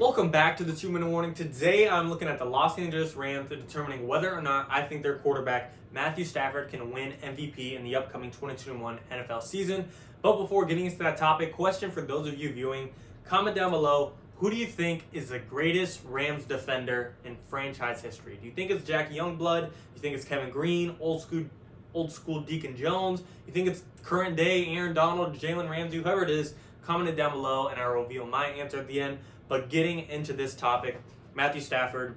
Welcome back to the 2-Minute Warning. Today I'm looking at the Los Angeles Rams and determining whether or not I think their quarterback, Matthew Stafford, can win MVP in the upcoming 2021 NFL season. But before getting into that topic, question for those of you viewing, comment down below, who do you think is the greatest Rams defender in franchise history? Do you think it's Jackie Youngblood? Do you think it's Kevin Green, old school Deacon Jones? You think it's current day Aaron Donald, Jalen Ramsey, whoever it is? Comment it down below and I'll reveal my answer at the end. But getting into this topic, Matthew Stafford,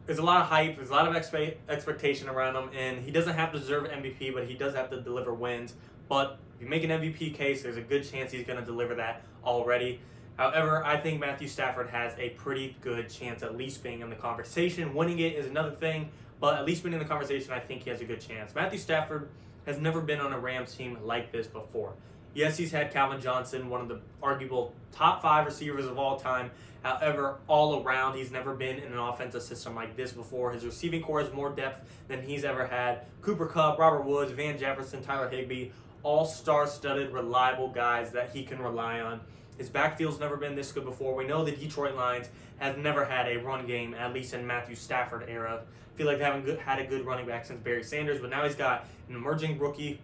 there's a lot of hype, there's a lot of expectation around him, and he doesn't have to deserve MVP, but he does have to deliver wins. But if you make an MVP case, there's a good chance he's going to deliver that already. However, I think Matthew Stafford has a pretty good chance at least being in the conversation. Winning it is another thing, but at least being in the conversation, I think he has a good chance. Matthew Stafford has never been on a Rams team like this before. Yes, he's had Calvin Johnson, one of the arguable top 5 receivers of all time. However, all around, he's never been in an offensive system like this before. His receiving core has more depth than he's ever had. Cooper Kupp, Robert Woods, Van Jefferson, Tyler Higbee, all star-studded, reliable guys that he can rely on. His backfield's never been this good before. We know the Detroit Lions have never had a run game, at least in Matthew Stafford era. I feel like they haven't had a good running back since Barry Sanders, but now he's got an emerging rookie,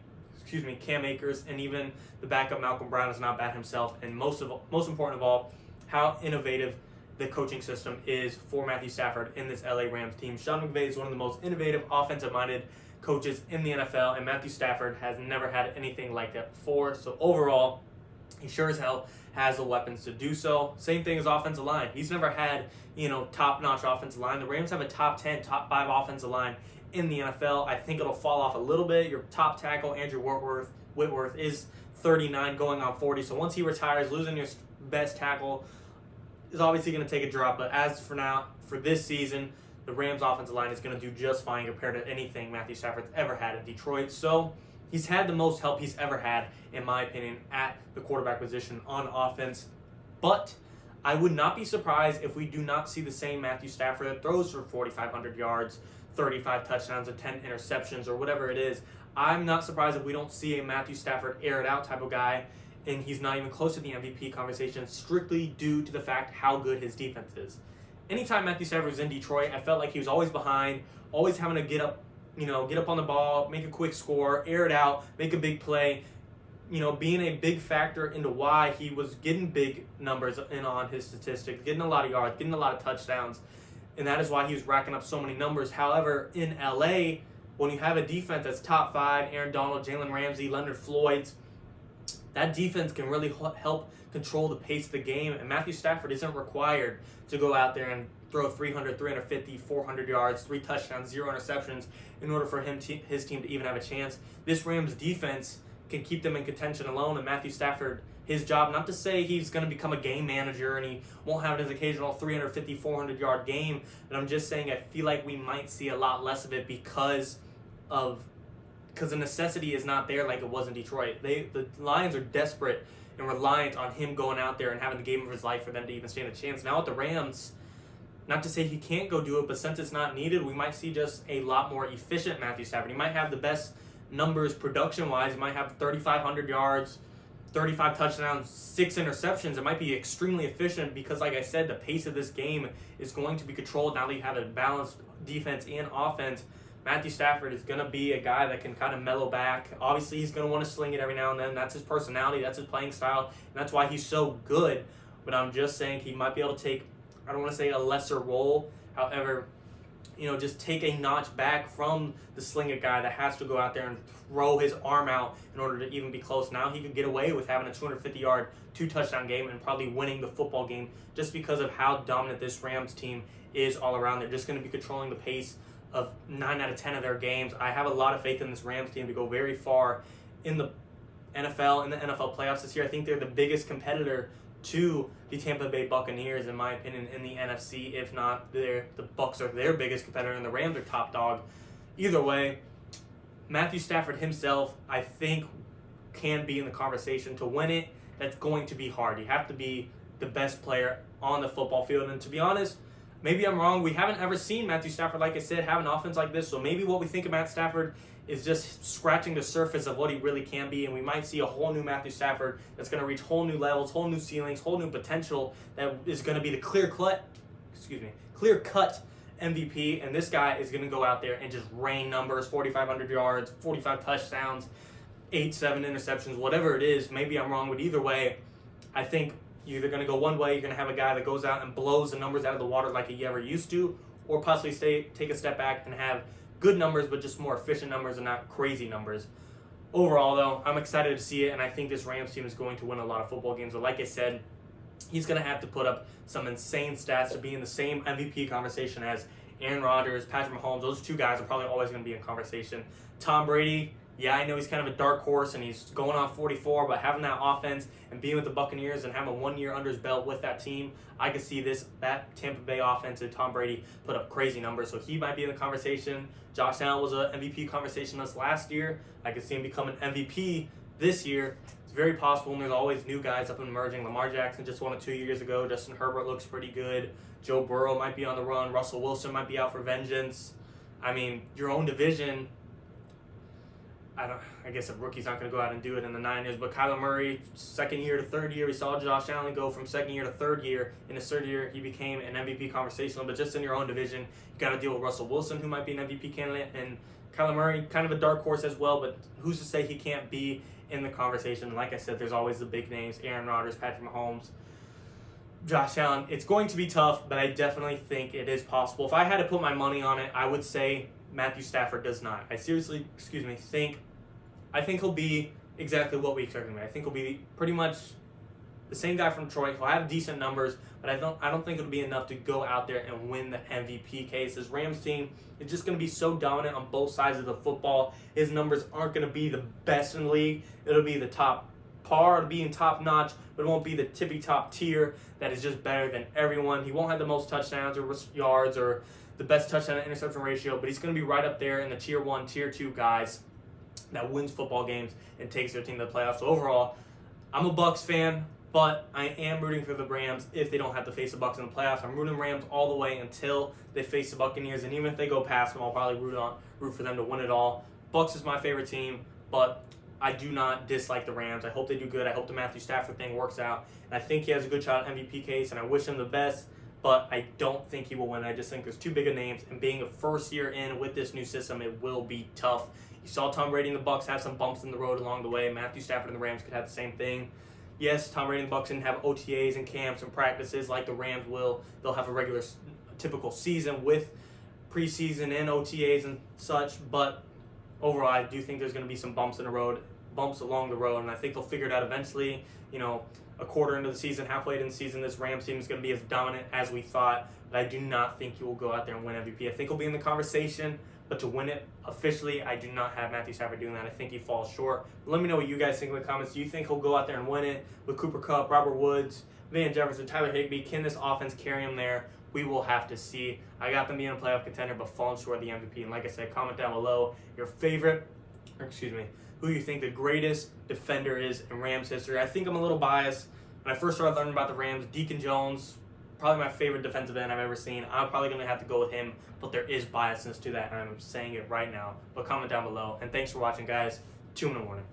Cam Akers, and even the backup Malcolm Brown is not bad himself. And most important of all, how innovative the coaching system is for Matthew Stafford in this LA Rams team. Sean McVay is one of the most innovative, offensive-minded coaches in the NFL, and Matthew Stafford has never had anything like that before. So overall, he sure as hell has the weapons to do so. Same thing as offensive line. He's never had, top-notch offensive line. The Rams have a top 10, top 5 offensive line in the NFL. I think it'll fall off a little bit. Your top tackle, Andrew Whitworth, is 39 going on 40. So once he retires, losing your best tackle is obviously going to take a drop. But as for now, for this season, the Rams offensive line is going to do just fine compared to anything Matthew Stafford's ever had in Detroit. So he's had the most help he's ever had, in my opinion, at the quarterback position on offense. But I would not be surprised if we do not see the same Matthew Stafford that throws for 4,500 yards, 35 touchdowns, and 10 interceptions, or whatever it is. I'm not surprised if we don't see a Matthew Stafford air it out type of guy, and he's not even close to the MVP conversation, strictly due to the fact how good his defense is. Anytime Matthew Stafford was in Detroit, I felt like he was always behind, always having to get up on the ball, make a quick score, air it out, make a big play, being a big factor into why he was getting big numbers in on his statistics, getting a lot of yards, getting a lot of touchdowns, and that is why he was racking up so many numbers. However, in LA, when you have a defense that's top 5, Aaron Donald, Jalen Ramsey, Leonard Floyd, that defense can really help control the pace of the game, and Matthew Stafford isn't required to go out there and throw 300, 350, 400 yards, 3 touchdowns, 0 interceptions in order for his team to even have a chance. This Rams defense can keep them in contention alone, and Matthew Stafford, his job, not to say he's going to become a game manager and he won't have his occasional 350, 400-yard game, but I'm just saying I feel like we might see a lot less of it because the necessity is not there like it was in Detroit. The Lions are desperate and reliant on him going out there and having the game of his life for them to even stand a chance. Now with the Rams, not to say he can't go do it, but since it's not needed, we might see just a lot more efficient Matthew Stafford. He might have the best numbers production-wise. He might have 3,500 yards, 35 touchdowns, 6 interceptions. It might be extremely efficient because, like I said, the pace of this game is going to be controlled now that you have a balanced defense and offense. Matthew Stafford is going to be a guy that can kind of mellow back. Obviously, he's going to want to sling it every now and then. That's his personality. That's his playing style. And that's why he's so good. But I'm just saying he might be able to take, I don't want to say a lesser role. However, just take a notch back from the sling it guy that has to go out there and throw his arm out in order to even be close. Now he could get away with having a 250-yard, 2-touchdown game and probably winning the football game just because of how dominant this Rams team is all around. They're just going to be controlling the pace of 9 out of 10 of their games. I have a lot of faith in this Rams team to go very far in the NFL playoffs this year. I think they're the biggest competitor to the Tampa Bay Buccaneers, in my opinion, in the NFC. If not, the Bucs are their biggest competitor, and the Rams are top dog. Either way, Matthew Stafford himself, I think, can be in the conversation to win it. That's going to be hard. You have to be the best player on the football field, and to be honest, maybe I'm wrong. We haven't ever seen Matthew Stafford, like I said, have an offense like this, so maybe what we think of Matt Stafford is just scratching the surface of what he really can be, and we might see a whole new Matthew Stafford that's going to reach whole new levels, whole new ceilings, whole new potential that is going to be the clear-cut MVP, and this guy is going to go out there and just rain numbers, 4,500 yards, 45 touchdowns, 7 interceptions, whatever it is. Maybe I'm wrong, but either way, I think you're either going to go one way, you're going to have a guy that goes out and blows the numbers out of the water like he ever used to, or possibly take a step back and have good numbers, but just more efficient numbers and not crazy numbers. Overall, though, I'm excited to see it, and I think this Rams team is going to win a lot of football games. But like I said, he's going to have to put up some insane stats to be in the same MVP conversation as Aaron Rodgers, Patrick Mahomes. Those two guys are probably always going to be in conversation. Tom Brady, yeah, I know he's kind of a dark horse, and he's going on 44, but having that offense and being with the Buccaneers and having 1 year under his belt with that team, I could see that Tampa Bay offense and Tom Brady put up crazy numbers. So he might be in the conversation. Josh Allen was an MVP conversation last year. I could see him become an MVP this year. It's very possible, and there's always new guys up and emerging. Lamar Jackson just won it 2 years ago. Justin Herbert looks pretty good. Joe Burrow might be on the run. Russell Wilson might be out for vengeance. I mean, your own division, I guess a rookie's not going to go out and do it in the Niners, but Kyler Murray, second year to third year, we saw Josh Allen go from second year to third year. In his third year, he became an MVP conversational, but just in your own division, you got to deal with Russell Wilson, who might be an MVP candidate, and Kyler Murray, kind of a dark horse as well, but who's to say he can't be in the conversation? Like I said, there's always the big names, Aaron Rodgers, Patrick Mahomes, Josh Allen. It's going to be tough, but I definitely think it is possible. If I had to put my money on it, I would say Matthew Stafford does not. I seriously, I think he'll be exactly what we expect him to be. I think he'll be pretty much the same guy from Detroit. He'll have decent numbers, but I don't think it'll be enough to go out there and win the MVP case. This Rams team is just going to be so dominant on both sides of the football. His numbers aren't going to be the best in the league. It'll be the top par, it'll be in top notch, but it won't be the tippy top tier that is just better than everyone. He won't have the most touchdowns or yards or the best touchdown to interception ratio, but he's going to be right up there in the tier 1, tier 2 guys that wins football games and takes their team to the playoffs. So overall, I'm a Bucs fan, but I am rooting for the Rams if they don't have to face the Bucs in the playoffs. I'm rooting Rams all the way until they face the Buccaneers, and even if they go past them, I'll probably root for them to win it all. Bucs is my favorite team, but I do not dislike the Rams. I hope they do good. I hope the Matthew Stafford thing works out, and I think he has a good shot at MVP case, and I wish him the best, but I don't think he will win. I just think there's too big of names, and being a first year in with this new system, it will be tough. You saw Tom Brady and the Bucs have some bumps in the road along the way. Matthew Stafford and the Rams could have the same thing. Yes, Tom Brady and the Bucs didn't have OTAs and camps and practices like the Rams will. They'll have a regular, typical season with preseason and OTAs and such. But overall, I do think there's going to be some bumps along the road, and I think they'll figure it out eventually. A quarter into the season, halfway into the season, this Rams team is going to be as dominant as we thought. But I do not think he will go out there and win MVP. I think he'll be in the conversation, but to win it officially, I do not have Matthew Stafford doing that. I think he falls short. But let me know what you guys think in the comments. Do you think he'll go out there and win it with Cooper Kupp, Robert Woods, Van Jefferson, Tyler Higbee? Can this offense carry him there? We will have to see. I got them being a playoff contender, but falling short of the MVP. And like I said, comment down below who you think the greatest defender is in Rams history. I think I'm a little biased. When I first started learning about the Rams, Deacon Jones, probably my favorite defensive end I've ever seen. I'm probably going to have to go with him, but there is biasness to that, and I'm saying it right now. But comment down below. And thanks for watching, guys. 2 in the morning.